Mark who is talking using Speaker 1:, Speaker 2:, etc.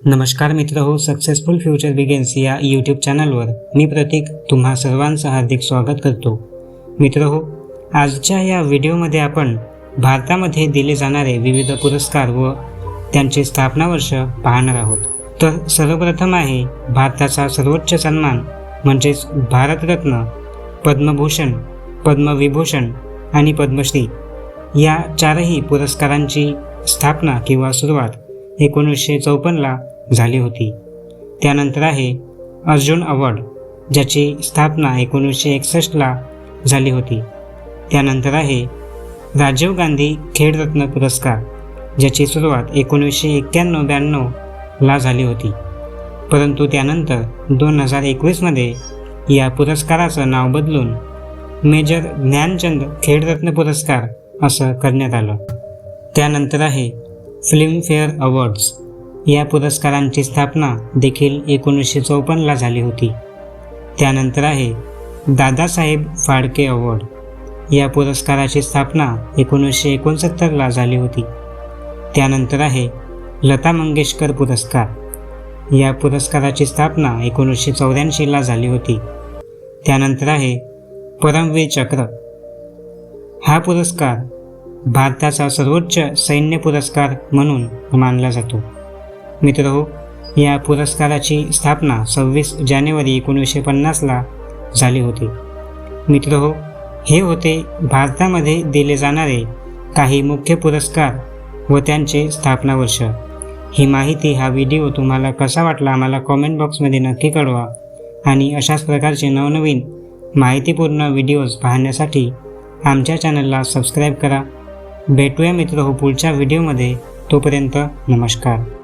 Speaker 1: नमस्कार मित्र हो, सक्सेसफुल फ्युचर बिगिन्स या यूट्यूब चॅनलवर मी प्रतीक तुम्हा सर्वांचं हार्दिक स्वागत करतो. मित्र हो, आजच्या या व्हिडिओमध्ये आपण भारतामध्ये दिले जाणारे विविध पुरस्कार व त्यांचे स्थापना वर्ष पाहणार आहोत. तर सर्वप्रथम आहे भारताचा सर्वोच्च सन्मान म्हणजेच भारतरत्न, पद्मभूषण, पद्मविभूषण आणि पद्मश्री या चारही पुरस्कारांची स्थापना किंवा सुरुवात 1954ला झाली होती. त्यानंतर आहे अर्जुन अवॉर्ड, ज्याची स्थापना 1961ला झाली होती. त्यानंतर आहे राजीव गांधी खेलरत्न पुरस्कार, ज्याची सुरुवात 1991-92ला झाली होती. परंतु त्यानंतर 2021मध्ये या पुरस्काराचं नाव बदलून मेजर ध्यानचंद खेलरत्न पुरस्कार असं करण्यात आलं. त्यानंतर आहे फिल्मफेअर अवॉर्ड्स, या पुरस्कारांची स्थापना देखील 1954ला झाली होती. त्यानंतर आहे दादासाहेब फाळके अवॉर्ड, या पुरस्काराची स्थापना 1969ला झाली होती. त्यानंतर आहे लता मंगेशकर पुरस्कार, या पुरस्काराची स्थापना 1984ला झाली होती. त्यानंतर आहे परमवीर चक्र, हा पुरस्कार भारताचा सर्वोच्च सैन्य पुरस्कार म्हणून मानला जातो. मित्रहो, या पुरस्काराची स्थापना 26 जानेवारी 1950ला झाली होती. मित्रहो, हे होते भारतामध्ये दिले जाणारे काही मुख्य पुरस्कार व त्यांचे स्थापना वर्ष. ही माहिती, हा व्हिडिओ तुम्हाला कसा वाटला आम्हाला कॉमेंट बॉक्समध्ये नक्की कळवा. आणि अशाच प्रकारचे नवनवीन माहितीपूर्ण व्हिडिओज पाहण्यासाठी आमच्या चॅनलला सबस्क्राईब करा. भेटूया मित्र हो पुढच्या व्हिडिओमध्ये. तोपर्यंत नमस्कार.